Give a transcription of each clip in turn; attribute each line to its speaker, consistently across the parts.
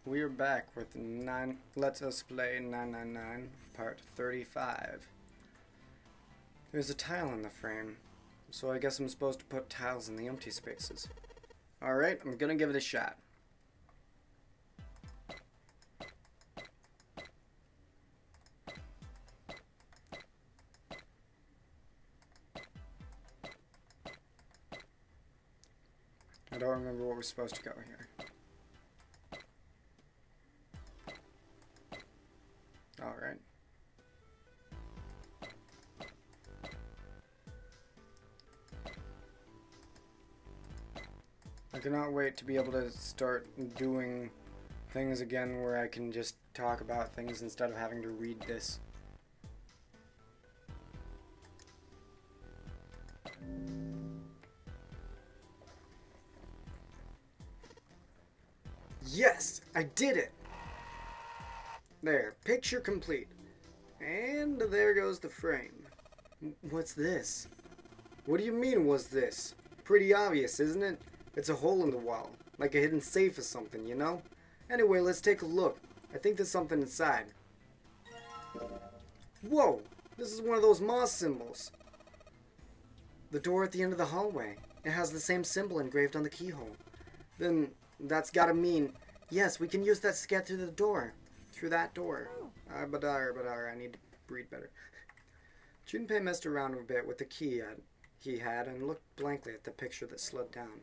Speaker 1: We are back with Let's Us Play 999, part 35. There's a tile in the frame, so I guess I'm supposed to put tiles in the empty spaces. Alright, I'm gonna give it a shot. I don't remember what we're supposed to go here. Alright. I cannot wait to be able to start doing things again where I can just talk about things instead of having to read this. Yes! I did it! There, picture complete. And there goes the frame. What's this? What do you mean, what's this? Pretty obvious, isn't it? It's a hole in the wall. Like a hidden safe or something, you know? Anyway, let's take a look. I think there's something inside. Whoa! This is one of those Moss symbols. The door at the end of the hallway. It has the same symbol engraved on the keyhole. Then that's gotta mean, yes, we can use that to get through the door. Through that door. I need to breathe better. Junpei messed around a bit with the key he had and looked blankly at the picture that slid down.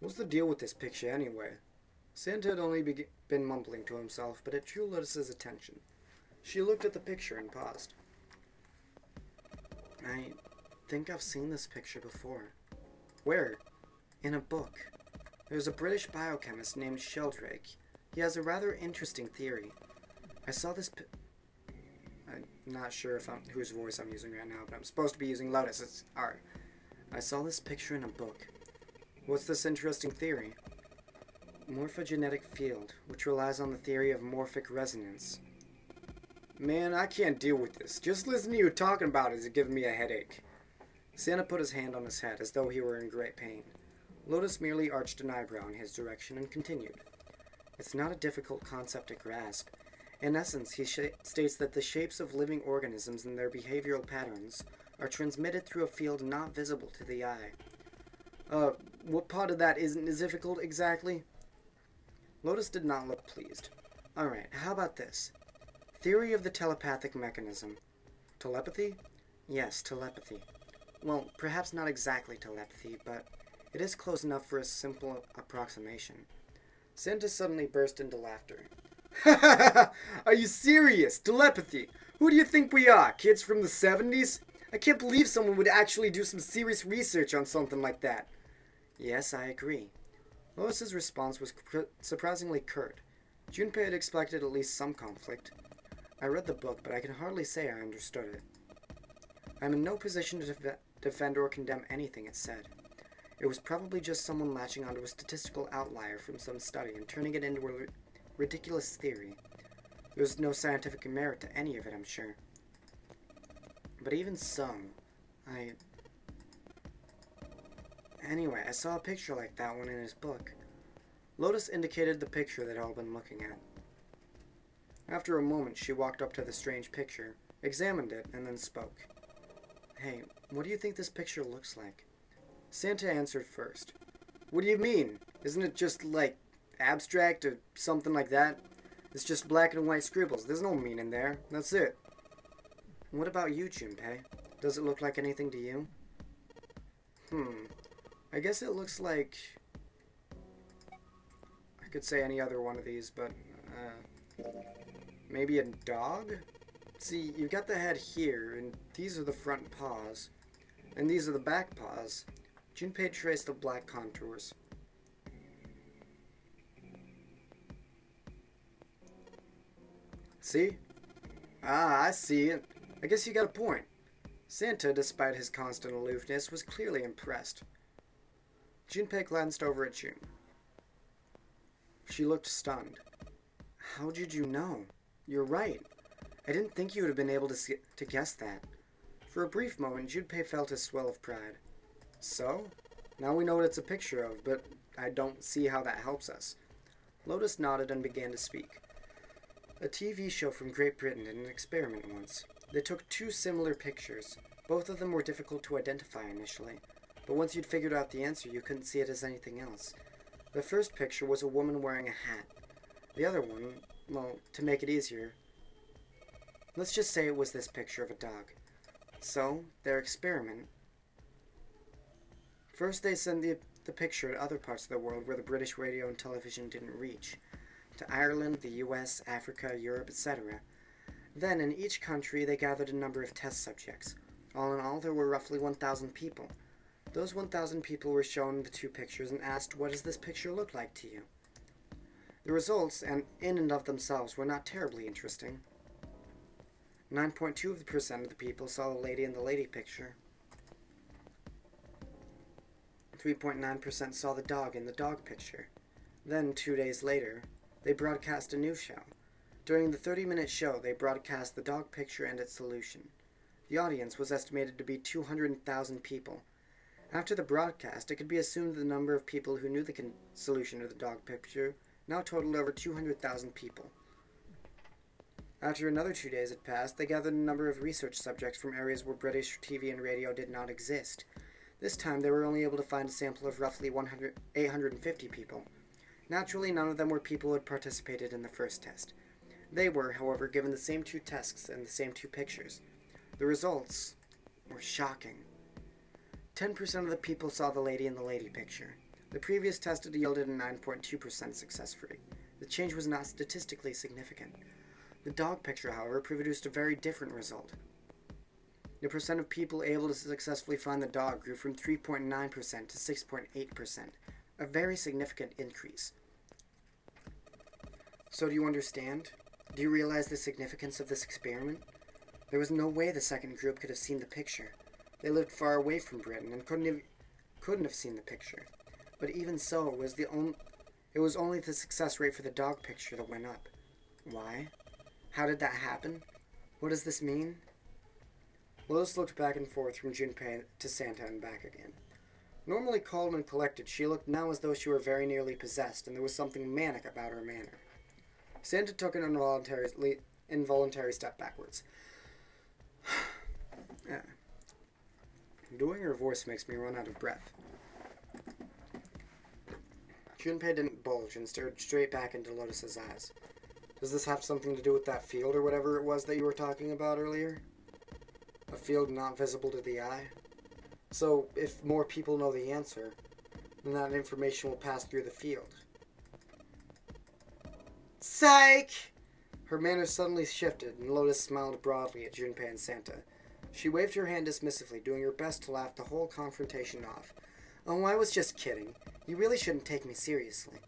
Speaker 1: What's the deal with this picture anyway? Santa had only been mumbling to himself, but it drew Lotus's attention. She looked at the picture and paused. I think I've seen this picture before. Where? In a book. There's a British biochemist named Sheldrake. He has a rather interesting theory. I saw this I'm not sure whose voice I'm using right now, but I'm supposed to be using Lotus. It's alright. I saw this picture in a book. What's this interesting theory? Morphogenetic field, which relies on the theory of morphic resonance. Man, I can't deal with this. Just listening to you talking about it is giving me a headache. Santa put his hand on his head as though he were in great pain. Lotus merely arched an eyebrow in his direction and continued. It's not a difficult concept to grasp. In essence, he states that the shapes of living organisms and their behavioral patterns are transmitted through a field not visible to the eye. What part of that isn't as difficult exactly? Lotus did not look pleased. Alright, how about this? Theory of the telepathic mechanism. Telepathy? Yes, telepathy. Well, perhaps not exactly telepathy, but it is close enough for a simple approximation. Santa suddenly burst into laughter. Are you serious? Telepathy? Who do you think we are? Kids from the 70s? I can't believe someone would actually do some serious research on something like that. Yes, I agree. Lois's response was surprisingly curt. Junpei had expected at least some conflict. I read the book, but I can hardly say I understood it. I'm in no position to defend or condemn anything it said. It was probably just someone latching onto a statistical outlier from some study and turning it into a ridiculous theory. There's no scientific merit to any of it, I'm sure. But even so, Anyway, I saw a picture like that one in his book. Lotus indicated the picture they'd all been looking at. After a moment, she walked up to the strange picture, examined it, and then spoke. Hey, what do you think this picture looks like? Santa answered first. What do you mean? Isn't it just, like, abstract or something like that? It's just black and white scribbles. There's no meaning there. That's it. What about you, Junpei? Does it look like anything to you? I guess it looks like... I could say any other one of these, but, maybe a dog? See, you've got the head here, and these are the front paws. And these are the back paws. Junpei traced the black contours. See? Ah, I see it. I guess you got a point. Santa, despite his constant aloofness, was clearly impressed. Junpei glanced over at June. She looked stunned. How did you know? You're right. I didn't think you would have been able to guess that. For a brief moment, Junpei felt a swell of pride. So? Now we know what it's a picture of, but I don't see how that helps us. Lotus nodded and began to speak. A TV show from Great Britain did an experiment once. They took two similar pictures. Both of them were difficult to identify initially, but once you'd figured out the answer, you couldn't see it as anything else. The first picture was a woman wearing a hat. The other one, well, to make it easier, let's just say it was this picture of a dog. So, their experiment. First they sent the picture to other parts of the world where the British radio and television didn't reach. To Ireland, the US, Africa, Europe, etc. Then, in each country, they gathered a number of test subjects. All in all, there were roughly 1,000 people. Those 1,000 people were shown the two pictures and asked, what does this picture look like to you? The results, and in and of themselves, were not terribly interesting. 9.2% of the people saw the lady in the lady picture. 3.9% saw the dog in the dog picture. Then, 2 days later, they broadcast a new show. During the 30-minute show, they broadcast the dog picture and its solution. The audience was estimated to be 200,000 people. After the broadcast, it could be assumed the number of people who knew the solution to the dog picture now totaled over 200,000 people. After another 2 days had passed, they gathered a number of research subjects from areas where British TV and radio did not exist. This time, they were only able to find a sample of roughly 850 people. Naturally, none of them were people who had participated in the first test. They were, however, given the same two tests and the same two pictures. The results were shocking. 10% of the people saw the lady in the lady picture. The previous test had yielded a 9.2% success rate. The change was not statistically significant. The dog picture, however, produced a very different result. The percent of people able to successfully find the dog grew from 3.9% to 6.8%, a very significant increase. So do you understand? Do you realize the significance of this experiment? There was no way the second group could have seen the picture. They lived far away from Britain and couldn't have seen the picture. But even so, it was only the success rate for the dog picture that went up. Why? How did that happen? What does this mean? Lotus looked back and forth from Junpei to Santa and back again. Normally calm and collected, she looked now as though she were very nearly possessed, and there was something manic about her manner. Santa took an involuntary step backwards. Doing her voice makes me run out of breath. Junpei didn't bulge and stared straight back into Lotus's eyes. Does this have something to do with that field or whatever it was that you were talking about earlier? A field not visible to the eye? So, if more people know the answer, then that information will pass through the field. Psych! Her manner suddenly shifted, and Lotus smiled broadly at Junpei and Santa. She waved her hand dismissively, doing her best to laugh the whole confrontation off. Oh, I was just kidding. You really shouldn't take me seriously.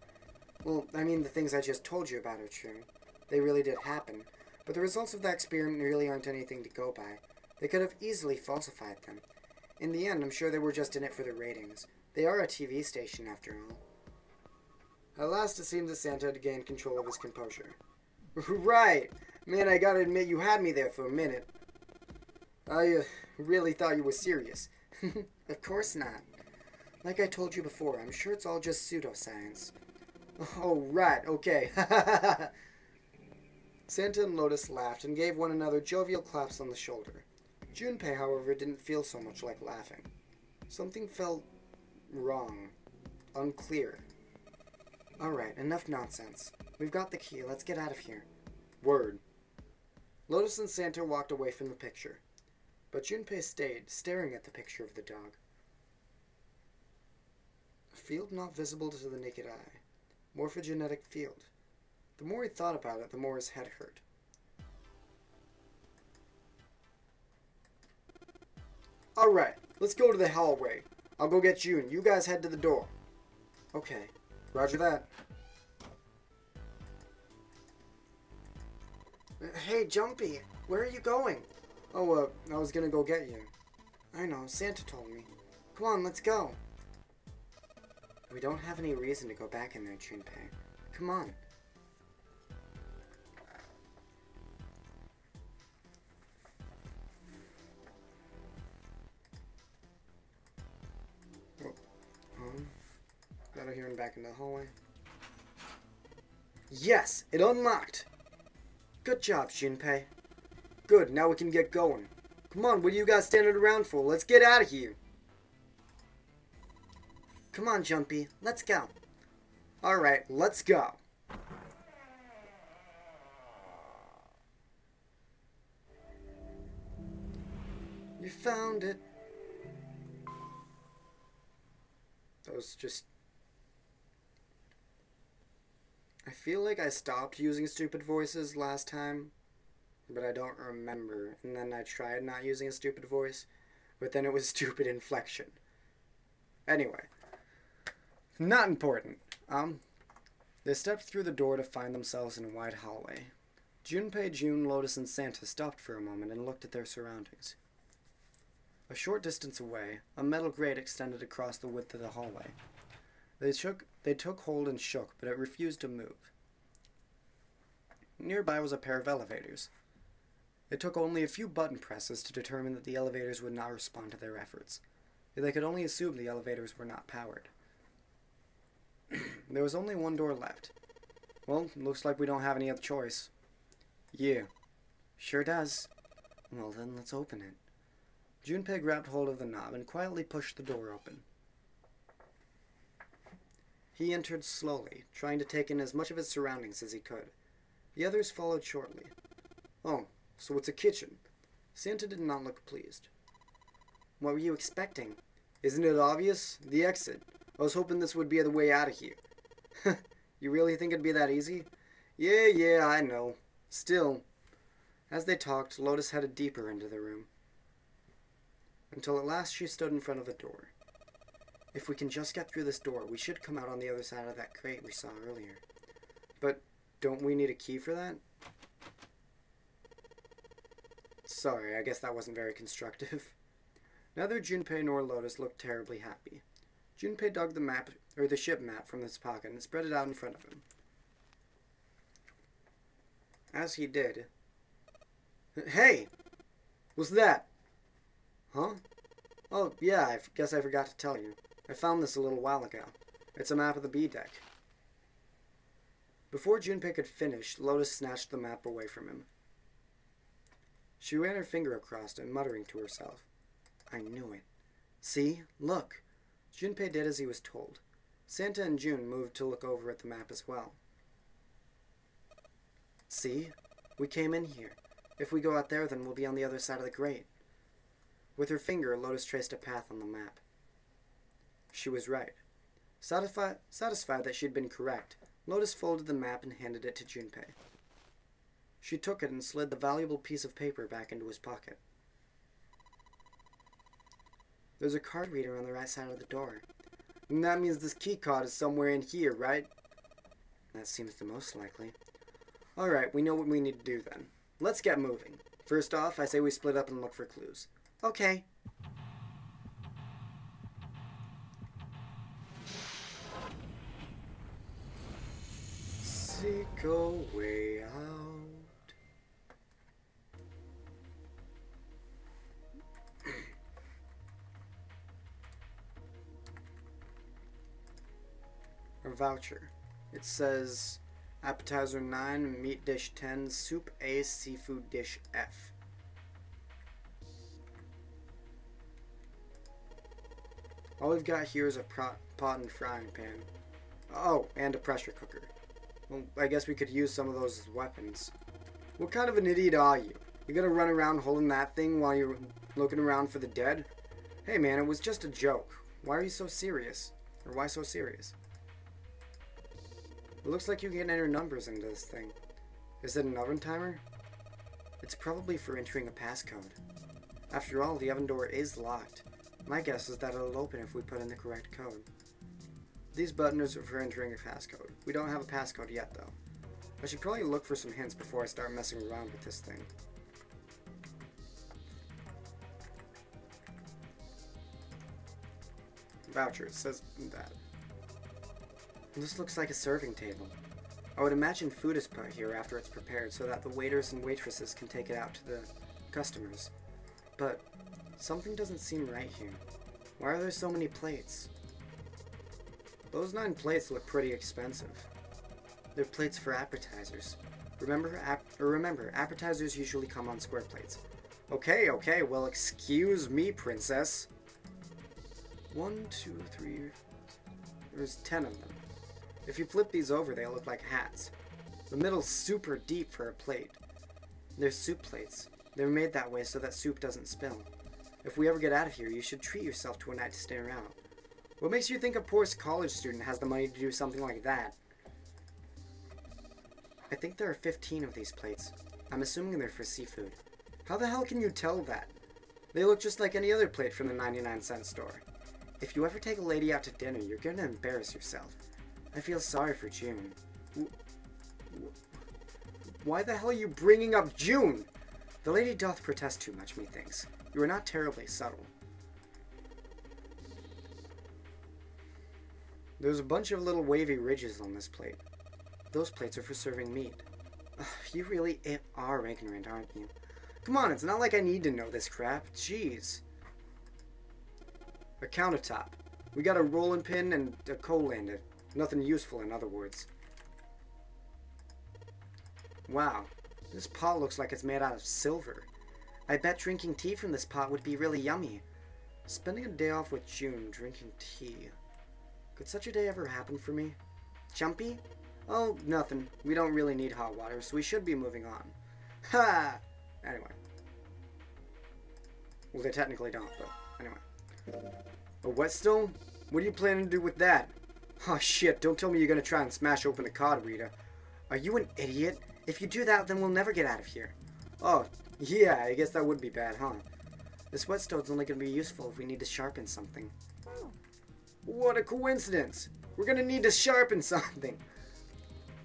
Speaker 1: Well, I mean, the things I just told you about are true. They really did happen, but the results of that experiment really aren't anything to go by. They could have easily falsified them. In the end, I'm sure they were just in it for the ratings. They are a TV station, after all. At last, it seemed that Santa had gained control of his composure. Right! Man, I gotta admit, you had me there for a minute. I really thought you were serious. Of course not. Like I told you before, I'm sure it's all just pseudoscience. Oh, right, okay. Santa and Lotus laughed and gave one another jovial claps on the shoulder. Junpei, however, didn't feel so much like laughing. Something felt wrong. Unclear. Alright, enough nonsense. We've got the key, let's get out of here. Word. Lotus and Santa walked away from the picture, but Junpei stayed, staring at the picture of the dog. A field not visible to the naked eye. Morphogenetic field. The more he thought about it, the more his head hurt. Alright, let's go to the hallway. I'll go get June. You guys head to the door. Okay, roger that. Hey, Jumpy, where are you going? Oh, I was gonna go get you. I know, Santa told me. Come on, let's go. We don't have any reason to go back in there, Junpei. Come on. Got her here and back in the hallway. Yes, it unlocked. Good job, Junpei. Good, now we can get going. Come on, what are you guys standing around for? Let's get out of here. Come on, Jumpy, let's go. Alright, let's go. You found it. That was just... I feel like I stopped using stupid voices last time, but I don't remember. And then I tried not using a stupid voice, but then it was stupid inflection. Anyway, not important. They stepped through the door to find themselves in a wide hallway. Junpei, June, Lotus, and Santa stopped for a moment and looked at their surroundings. A short distance away, a metal grate extended across the width of the hallway. They took hold and shook, but it refused to move. Nearby was a pair of elevators. It took only a few button presses to determine that the elevators would not respond to their efforts. They could only assume the elevators were not powered. There was only one door left. Well, looks like we don't have any other choice. Yeah, sure does. Well then, let's open it. Junpei grabbed hold of the knob and quietly pushed the door open. He entered slowly, trying to take in as much of his surroundings as he could. The others followed shortly. Oh, so it's a kitchen. Santa did not look pleased. What were you expecting? Isn't it obvious? The exit. I was hoping this would be the way out of here. You really think it'd be that easy? Yeah, I know. Still. As they talked, Lotus headed deeper into the room. Until at last she stood in front of the door. If we can just get through this door, we should come out on the other side of that crate we saw earlier. But don't we need a key for that? Sorry, I guess that wasn't very constructive. Neither Junpei nor Lotus looked terribly happy. Junpei dug the ship map from his pocket and spread it out in front of him. As he did... Hey! What's that? Huh? Oh, yeah, I guess I forgot to tell you. I found this a little while ago. It's a map of the B deck. Before Junpei could finish, Lotus snatched the map away from him. She ran her finger across it, muttering to herself. I knew it. See? Look! Junpei did as he was told. Santa and June moved to look over at the map as well. See? We came in here. If we go out there, then we'll be on the other side of the grate. With her finger, Lotus traced a path on the map. She was right. Satisfied that she had been correct, Lotus folded the map and handed it to Junpei. She took it and slid the valuable piece of paper back into his pocket. There's a card reader on the right side of the door. And that means this key card is somewhere in here, right? That seems the most likely. Alright, we know what we need to do then. Let's get moving. First off, I say we split up and look for clues. Okay. Seek a way out. A voucher. It says appetizer 9, meat dish 10, soup A, seafood dish F. All we've got here is a pot and frying pan. Oh, and a pressure cooker. Well, I guess we could use some of those as weapons. What kind of an idiot are you? You gonna run around holding that thing while you're looking around for the dead? Hey man, it was just a joke. Why are you so serious? Or why so serious? It looks like you can enter numbers into this thing. Is it an oven timer? It's probably for entering a passcode. After all, the oven door is locked. My guess is that it'll open if we put in the correct code. These buttons are for entering a passcode. We don't have a passcode yet, though. I should probably look for some hints before I start messing around with this thing. Voucher, it says that. This looks like a serving table. I would imagine food is put here after it's prepared so that the waiters and waitresses can take it out to the customers. But something doesn't seem right here. Why are there so many plates? Those 9 plates look pretty expensive. They're plates for appetizers. Remember, appetizers usually come on square plates. Okay, well, excuse me, princess. 1, 2, 3... There's 10 of them. If you flip these over, they look like hats. The middle's super deep for a plate. They're soup plates. They're made that way so that soup doesn't spill. If we ever get out of here, you should treat yourself to a night to stay around. What makes you think a poor college student has the money to do something like that? I think there are 15 of these plates. I'm assuming they're for seafood. How the hell can you tell that? They look just like any other plate from the 99-cent store. If you ever take a lady out to dinner, you're gonna embarrass yourself. I feel sorry for June. Why the hell are you bringing up June? The lady doth protest too much, methinks. You are not terribly subtle. There's a bunch of little wavy ridges on this plate. Those plates are for serving meat. Ugh, you really are ignorant, aren't you? Come on, it's not like I need to know this crap. Jeez. A countertop. We got a rolling pin and a coal lander. Nothing useful, in other words. Wow, this pot looks like it's made out of silver. I bet drinking tea from this pot would be really yummy. Spending a day off with June, drinking tea. Could such a day ever happen for me? Jumpy? Oh, nothing. We don't really need hot water, so we should be moving on. Ha! Anyway. Well, they technically don't, but anyway. A whetstone? What are you planning to do with that? Oh shit, don't tell me you're gonna try and smash open the card reader. Are you an idiot? If you do that, then we'll never get out of here. Oh, yeah, I guess that would be bad, huh? This whetstone's only gonna be useful if we need to sharpen something. What a coincidence! We're gonna need to sharpen something!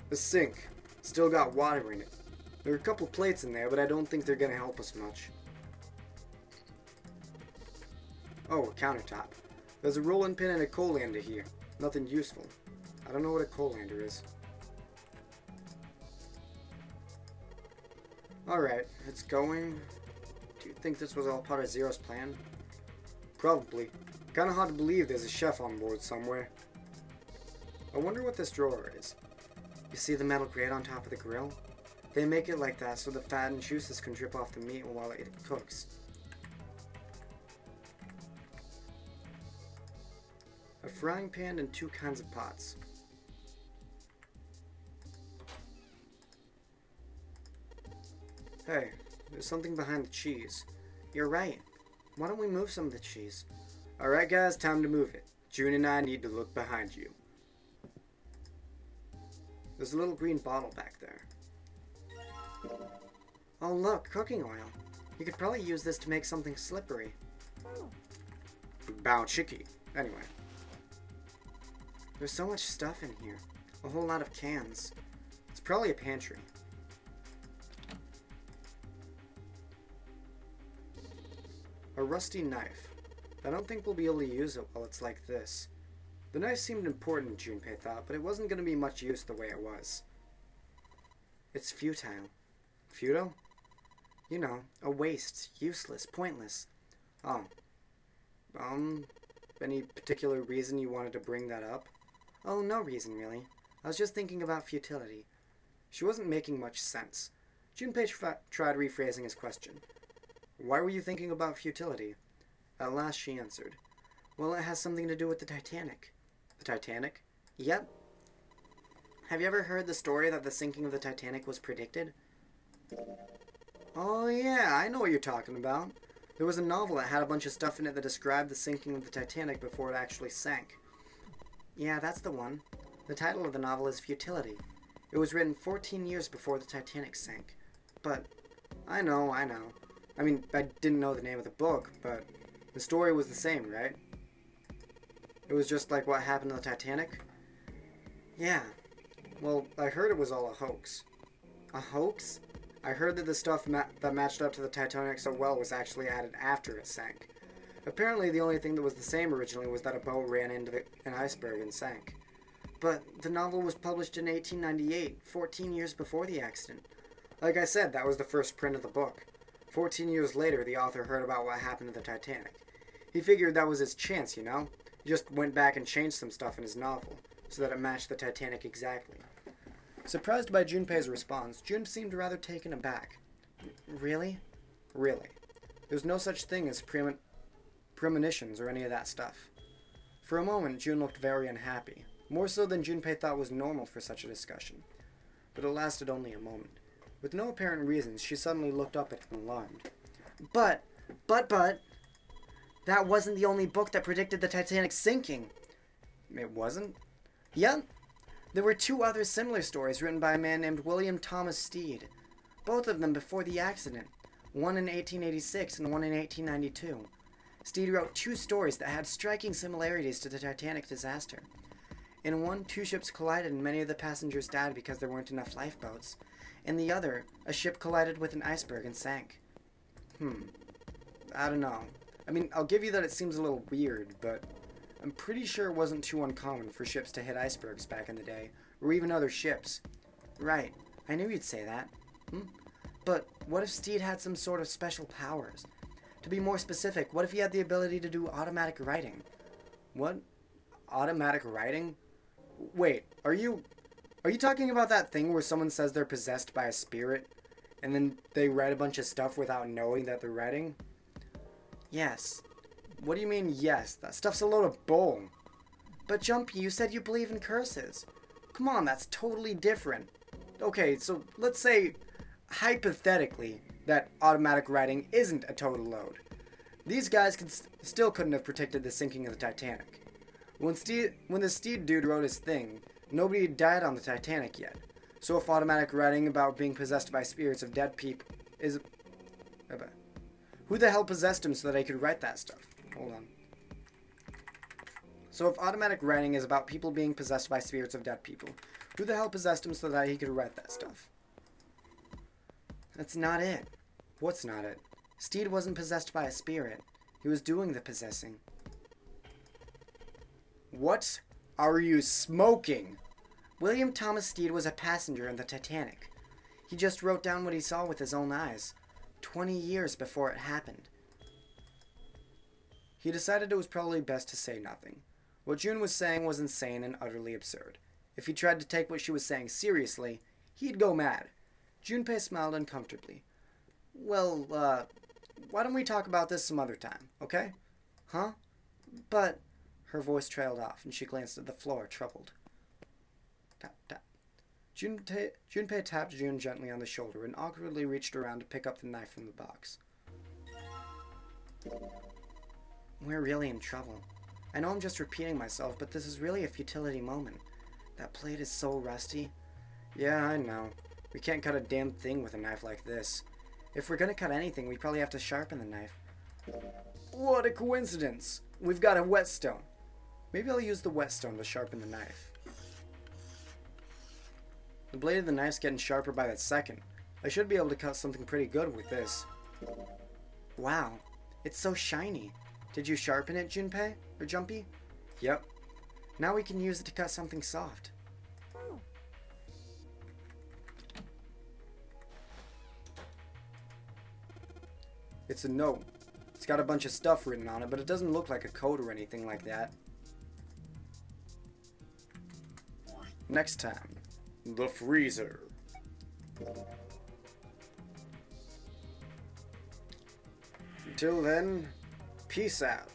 Speaker 1: The sink. Still got water in it. There are a couple plates in there, but I don't think they're gonna help us much. Oh, a countertop. There's a rolling pin and a coal lander here. Nothing useful. I don't know what a coal lander is. Alright, it's going. Do you think this was all part of Zero's plan? Probably. Kinda hard to believe there's a chef on board somewhere. I wonder what this drawer is. You see the metal grate on top of the grill? They make it like that so the fat and juices can drip off the meat while it cooks. A frying pan and 2 kinds of pots. Hey, there's something behind the cheese. You're right. Why don't we move some of the cheese? Alright guys, time to move it. June and I need to look behind you. There's a little green bottle back there. Oh look, cooking oil. You could probably use this to make something slippery. Bow chicky. Anyway. There's so much stuff in here. A whole lot of cans. It's probably a pantry. A rusty knife. I don't think we'll be able to use it while it's like this. The knife seemed important, Junpei thought, but it wasn't going to be much use the way it was. It's futile. Futile? You know, a waste, useless, pointless. Oh. Any particular reason you wanted to bring that up? Oh, no reason, really. I was just thinking about futility. She wasn't making much sense. Junpei tried rephrasing his question. Why were you thinking about futility? At last she answered. Well, it has something to do with the Titanic. The Titanic? Yep. Have you ever heard the story that the sinking of the Titanic was predicted? Oh yeah, I know what you're talking about. There was a novel that had a bunch of stuff in it that described the sinking of the Titanic before it actually sank. Yeah, that's the one. The title of the novel is Futility. It was written 14 years before the Titanic sank. But, I know. I mean, I didn't know the name of the book, but the story was the same, right? It was just like what happened to the Titanic? Yeah. Well, I heard it was all a hoax. A hoax? I heard that the stuff that matched up to the Titanic so well was actually added after it sank. Apparently, the only thing that was the same originally was that a boat ran into an iceberg and sank. But the novel was published in 1898, 14 years before the accident. Like I said, that was the first print of the book. 14 years later, the author heard about what happened to the Titanic. He figured that was his chance, you know? He just went back and changed some stuff in his novel, so that it matched the Titanic exactly. Surprised by Junpei's response, Jun seemed rather taken aback. Really? Really. There's no such thing as premonitions or any of that stuff. For a moment, Jun looked very unhappy, more so than Junpei thought was normal for such a discussion. But it lasted only a moment. With no apparent reasons, she suddenly looked up at him alarmed. But, that wasn't the only book that predicted the Titanic's sinking. It wasn't? Yeah. There were 2 other similar stories written by a man named William Thomas Stead, both of them before the accident, one in 1886 and one in 1892. Stead wrote 2 stories that had striking similarities to the Titanic disaster. In one, 2 ships collided and many of the passengers died because there weren't enough lifeboats. In the other, a ship collided with an iceberg and sank. I don't know. I mean, I'll give you that it seems a little weird, but I'm pretty sure it wasn't too uncommon for ships to hit icebergs back in the day, or even other ships. Right, I knew you'd say that. But what if Stead had some sort of special powers? To be more specific, what if he had the ability to do automatic writing? What? Automatic writing? Wait, are you talking about that thing where someone says they're possessed by a spirit, and then they write a bunch of stuff without knowing that they're writing? Yes. What do you mean, yes? That stuff's a load of bull. But Jumpy, you said you believe in curses. Come on, that's totally different. Okay, so let's say, hypothetically, that automatic writing isn't a total load. These guys still couldn't have predicted the sinking of the Titanic. When the Stead dude wrote his thing, nobody had died on the Titanic yet. So if automatic writing about being possessed by spirits of dead people is... Who the hell possessed him so that I could write that stuff? Hold on. So if automatic writing is about people being possessed by spirits of dead people, who the hell possessed him so that he could write that stuff? That's not it. What's not it? Stead wasn't possessed by a spirit. He was doing the possessing. What are you smoking? William Thomas Stead was a passenger in the Titanic. He just wrote down what he saw with his own eyes, 20 years before it happened. He decided it was probably best to say nothing. What Jun was saying was insane and utterly absurd. If he tried to take what she was saying seriously, he'd go mad. Junpei smiled uncomfortably. Well, why don't we talk about this some other time, okay? Huh? But... Her voice trailed off, and she glanced at the floor, troubled. Tap, tap. Junpei tapped Jun gently on the shoulder and awkwardly reached around to pick up the knife from the box. We're really in trouble. I know I'm just repeating myself, but this is really a futility moment. That blade is so rusty. Yeah, I know. We can't cut a damn thing with a knife like this. If we're gonna cut anything, we probably have to sharpen the knife. What a coincidence! We've got a whetstone. Maybe I'll use the whetstone to sharpen the knife. The blade of the knife's getting sharper by the second. I should be able to cut something pretty good with this. Wow, it's so shiny. Did you sharpen it, Junpei? Or Jumpy? Yep. Now we can use it to cut something soft. It's a note. It's got a bunch of stuff written on it, but it doesn't look like a code or anything like that. Next time, the freezer. Until then, peace out.